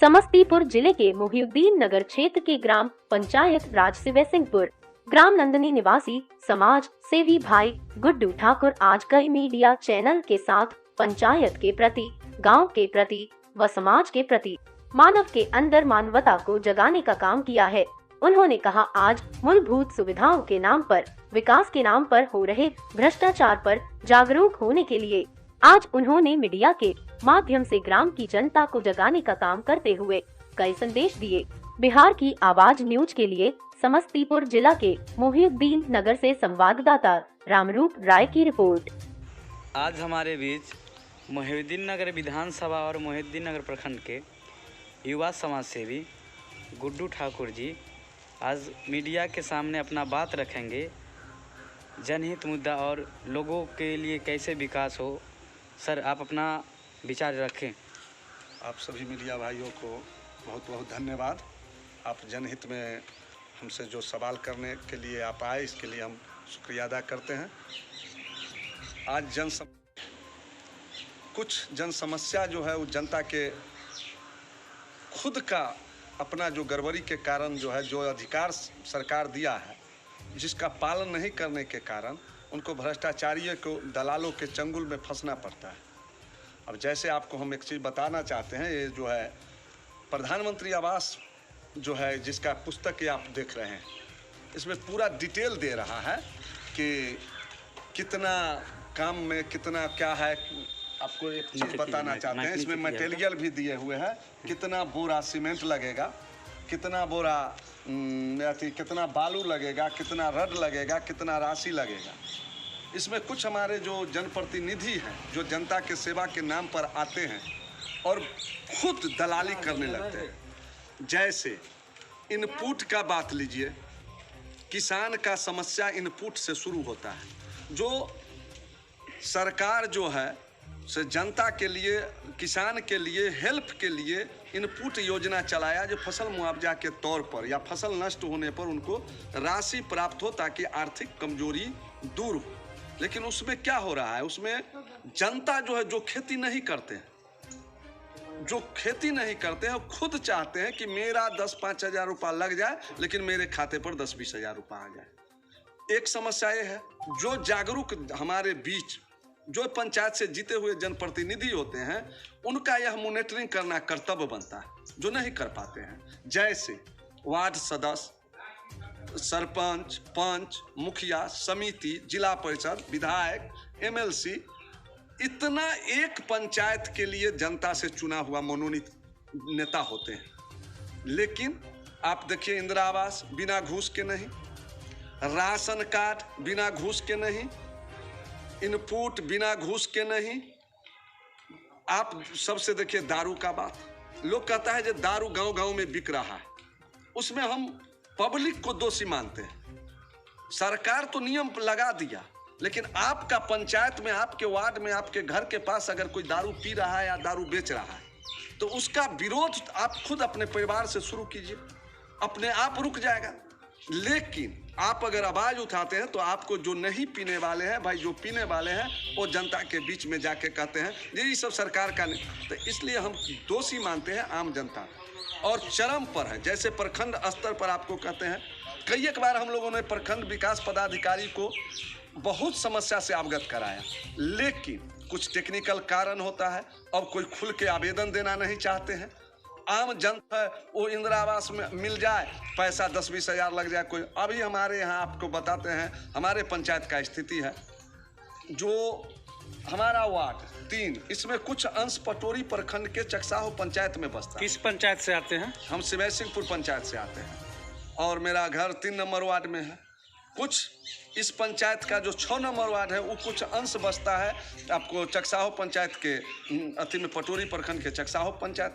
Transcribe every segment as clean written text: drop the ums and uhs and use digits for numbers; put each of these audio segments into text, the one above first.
समस्तीपुर जिले के मोहिउद्दीन नगर क्षेत्र के ग्राम पंचायत राजसिवे सिंहपुर ग्राम नंदनी निवासी समाज सेवी भाई गुड्डू ठाकुर आज कई मीडिया चैनल के साथ पंचायत के प्रति, गांव के प्रति व समाज के प्रति मानव के अंदर मानवता को जगाने का काम किया है। उन्होंने कहा, आज मूलभूत सुविधाओं के नाम पर, विकास के नाम पर हो रहे भ्रष्टाचार पर जागरूक होने के लिए आज उन्होंने मीडिया के माध्यम से ग्राम की जनता को जगाने का काम करते हुए कई संदेश दिए। बिहार की आवाज न्यूज के लिए समस्तीपुर जिला के मोहिउद्दीन नगर से संवाददाता रामरूप राय की रिपोर्ट। आज हमारे बीच मोहिउद्दीन नगर विधानसभा और मोहिउद्दीन नगर प्रखंड के युवा समाज सेवी गुड्डू ठाकुर जी आज मीडिया के सामने अपना बात रखेंगे। जनहित मुद्दा और लोगों के लिए कैसे विकास हो। सर, आप अपना विचार रखें। आप सभी मीडिया भाइयों को बहुत बहुत धन्यवाद। आप जनहित में हमसे जो सवाल करने के लिए आप आए, इसके लिए हम शुक्रिया अदा करते हैं। आज कुछ जन समस्या जो है वो जनता के खुद का अपना जो गड़बड़ी के कारण जो है, जो अधिकार सरकार दिया है, जिसका पालन नहीं करने के कारण उनको भ्रष्टाचारियों को, दलालों के चंगुल में फंसना पड़ता है। अब जैसे आपको हम एक चीज़ बताना चाहते हैं, ये जो है प्रधानमंत्री आवास जो है, जिसका पुस्तक ये आप देख रहे हैं, इसमें पूरा डिटेल दे रहा है कि कितना काम में कितना क्या है। आपको एक चीज़ बताना चाहते हैं, इसमें मटेरियल भी दिए हुए हैं, कितना बोरा सीमेंट लगेगा, कितना बोरा कितना बालू लगेगा, कितना रड लगेगा, कितना राशि लगेगा। इसमें कुछ हमारे जो जनप्रतिनिधि हैं, जो जनता के सेवा के नाम पर आते हैं और खुद दलाली करने लगते हैं। जैसे इनपुट का बात लीजिए, किसान का समस्या इनपुट से शुरू होता है। जो सरकार जो है से जनता के लिए, किसान के लिए, हेल्प के लिए इनपुट योजना चलाया, जो फसल मुआवजा के तौर पर या फसल नष्ट होने पर उनको राशि प्राप्त हो ताकि आर्थिक कमजोरी दूर हो। लेकिन उसमें क्या हो रहा है, उसमें जनता जो है, जो खेती नहीं करते हैं, खुद चाहते हैं कि मेरा 10-5 हज़ार रुपया लग जाए, लेकिन मेरे खाते पर 10-20 हज़ार रुपया आ जाए। एक समस्या ये है, जो जागरूक हमारे बीच जो पंचायत से जीते हुए जनप्रतिनिधि होते हैं, उनका यह मॉनिटरिंग करना कर्तव्य बनता है, जो नहीं कर पाते हैं। जैसे वार्ड सदस्य, सरपंच, पंच, मुखिया, समिति, जिला परिषद, विधायक, एमएलसी, इतना एक पंचायत के लिए जनता से चुना हुआ मनोनीत नेता होते हैं। लेकिन आप देखिए, इंदिरा आवास बिना घूस के नहीं, राशन कार्ड बिना घूस के नहीं, इनपुट बिना घूस के नहीं। आप सबसे देखिए दारू का बात, लोग कहता है जो दारू गांव-गांव में बिक रहा है, उसमें हम पब्लिक को दोषी मानते हैं। सरकार तो नियम लगा दिया, लेकिन आपका पंचायत में, आपके वार्ड में, आपके घर के पास अगर कोई दारू पी रहा है या दारू बेच रहा है, तो उसका विरोध आप खुद अपने परिवार से शुरू कीजिए, अपने आप रुक जाएगा। लेकिन आप अगर आवाज उठाते हैं तो आपको जो नहीं पीने वाले हैं, भाई जो पीने वाले हैं, वो जनता के बीच में जाके कहते हैं ये सब सरकार का नहीं। तो इसलिए हम दोषी मानते हैं आम जनता, और चरम पर है। जैसे प्रखंड स्तर पर आपको कहते हैं, कई एक बार हम लोगों ने प्रखंड विकास पदाधिकारी को बहुत समस्या से अवगत कराया, लेकिन कुछ टेक्निकल कारण होता है। अब कोई खुल के आवेदन देना नहीं चाहते हैं। आम जनता है, वो इंदिरा आवास में मिल जाए, पैसा 10-20 हज़ार लग जाए कोई। अभी हमारे यहाँ आपको बताते हैं, हमारे पंचायत का स्थिति है, जो हमारा वार्ड 3, इसमें कुछ अंश पटोरी प्रखंड के चकसाहो पंचायत में बसता है। किस पंचायत से आते हैं? हम सिवे सिंहपुर पंचायत से आते हैं, और मेरा घर 3 नंबर वार्ड में है। कुछ इस पंचायत का जो 6 नंबर वार्ड है, वो कुछ अंश बसता है आपको चकसाहो पंचायत के अति में, पटोरी प्रखंड के चकसाहो पंचायत,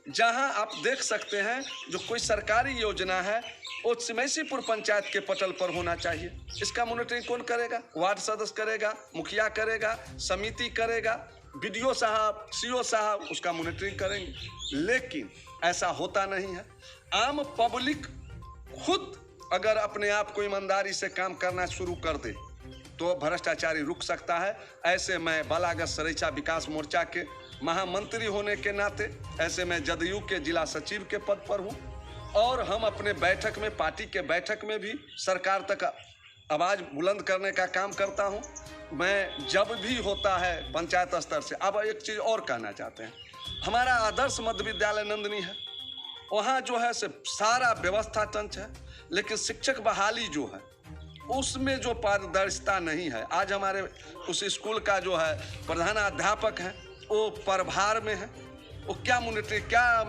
जहां आप देख सकते हैं जो कोई सरकारी योजना है वो सिमैसीपुर पंचायत के पटल पर होना चाहिए। इसका मॉनिटरिंग कौन करेगा? वार्ड सदस्य करेगा, मुखिया करेगा, समिति करेगा, बीडीओ साहब, सीओ साहब उसका मॉनिटरिंग करेंगे। लेकिन ऐसा होता नहीं है। आम पब्लिक खुद अगर अपने आप को ईमानदारी से काम करना शुरू कर दे तो भ्रष्टाचारी रुक सकता है। ऐसे मैं बालागत सरैचा विकास मोर्चा के महामंत्री होने के नाते ऐसे मैं जदयू के जिला सचिव के पद पर हूँ और हम अपने बैठक में, पार्टी के बैठक में भी सरकार तक आवाज़ बुलंद करने का काम करता हूँ। मैं जब भी होता है पंचायत स्तर से, अब एक चीज़ और कहना चाहते हैं, हमारा आदर्श मध्य विद्यालय नंदनी है, वहाँ जो है से सारा व्यवस्था तंत्र है, लेकिन शिक्षक बहाली जो है उसमें जो पारदर्शिता नहीं है। आज हमारे उस स्कूल का जो है प्रधानाध्यापक है वो प्रभार में है, वो क्या मॉनिटरिंग, क्या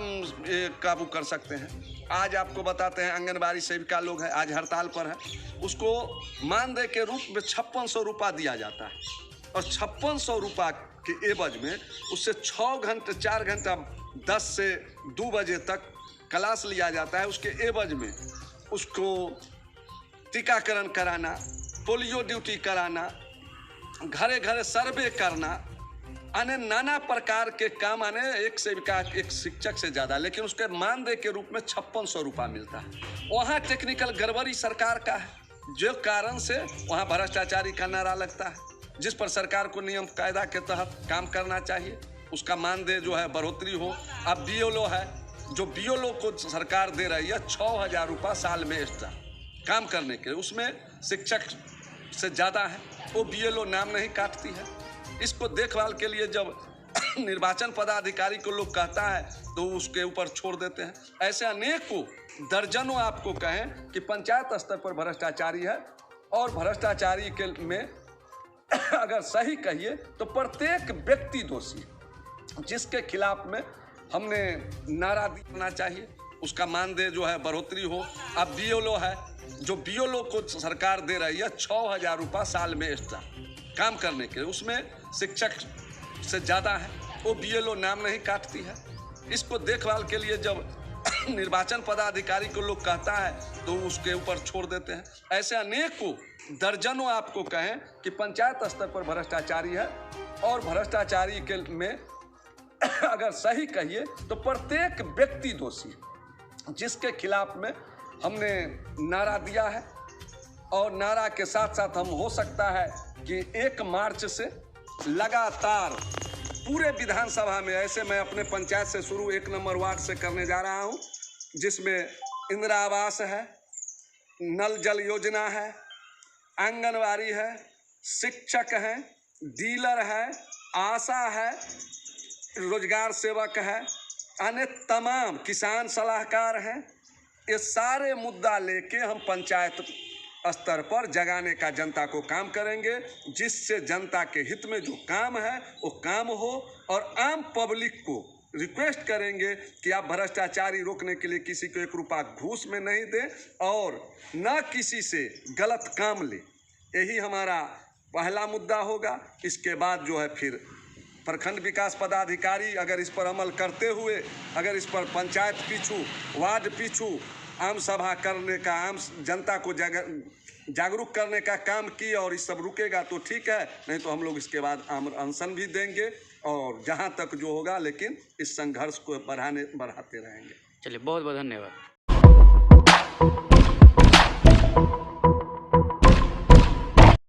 काबू कर सकते हैं। आज आपको बताते हैं आंगनबाड़ी सेविका लोग हैं, आज हड़ताल पर है, उसको मानदेय के रूप में 5600 रुपया दिया जाता है और 5600 रुपया के एवज में उससे 6 घंटे 4 घंटा 10 से 2 बजे तक क्लास लिया जाता है। उसके एवज में उसको टीकाकरण कराना, पोलियो ड्यूटी कराना, घरे घरे सर्वे करना, आने नाना प्रकार के काम, आने एक सेविका एक शिक्षक से ज़्यादा, लेकिन उसके मानदेय के रूप में 5600 रुपया मिलता है। वहाँ टेक्निकल गड़बड़ी सरकार का है, जो कारण से वहाँ भ्रष्टाचारी का नारा लगता है, जिस पर सरकार को नियम कायदा के तहत काम करना चाहिए। उसका मानदेय जो है बढ़ोतरी हो। अब बीएलओ है, जो बीएलओ को सरकार दे रही है 6000 रुपया साल में एक्स्ट्रा काम करने के, उसमें शिक्षक से ज़्यादा है, वो बीएलओ नाम नहीं काटती है। इसको देखभाल के लिए जब निर्वाचन पदाधिकारी को लोग कहता है तो उसके ऊपर छोड़ देते हैं। ऐसे अनेकों दर्जनों आपको कहें कि पंचायत स्तर पर भ्रष्टाचारी है और भ्रष्टाचारी के में अगर सही कहिए तो प्रत्येक व्यक्ति दोषी है, जिसके खिलाफ में हमने नारा देना चाहिए। उसका मानदेय जो है बढ़ोतरी हो। अब बीएलओ है, जो बीएलओ को सरकार दे रही है 6000 रुपया साल में एक्स्ट्रा काम करने के, उसमें शिक्षक से ज़्यादा है, वो बीएलओ नाम नहीं काटती है। इसको देखभाल के लिए जब निर्वाचन पदाधिकारी को लोग कहता है तो उसके ऊपर छोड़ देते हैं। ऐसे अनेकों दर्जनों आपको कहें कि पंचायत स्तर पर भ्रष्टाचारी है और भ्रष्टाचारी के में अगर सही कहिए तो प्रत्येक व्यक्ति दोषी है, जिसके खिलाफ में हमने नारा दिया है। और नारा के साथ साथ हम हो सकता है कि 1 मार्च से लगातार पूरे विधानसभा में, ऐसे मैं अपने पंचायत से शुरू 1 नंबर वार्ड से करने जा रहा हूं, जिसमें इंदिरा आवास है, नल जल योजना है, आंगनवाड़ी है, शिक्षक हैं, डीलर है, आशा है, रोजगार सेवक है, अन्य तमाम किसान सलाहकार हैं। ये सारे मुद्दा लेके हम पंचायत स्तर पर जगाने का जनता को काम करेंगे, जिससे जनता के हित में जो काम है वो काम हो। और आम पब्लिक को रिक्वेस्ट करेंगे कि आप भ्रष्टाचारी रोकने के लिए किसी को 1 रुपया घूस में नहीं दें और न किसी से गलत काम ले। यही हमारा पहला मुद्दा होगा। इसके बाद जो है फिर प्रखंड विकास पदाधिकारी अगर इस पर अमल करते हुए, अगर इस पर पंचायत पीछू, वार्ड पीछू आम सभा करने का, आम जनता को जागरूक करने का काम की और इस सब रुकेगा तो ठीक है, नहीं तो हम लोग इसके बाद आमर अनशन भी देंगे और जहां तक जो होगा, लेकिन इस संघर्ष को बढ़ाते रहेंगे। चलिए, बहुत बहुत धन्यवाद।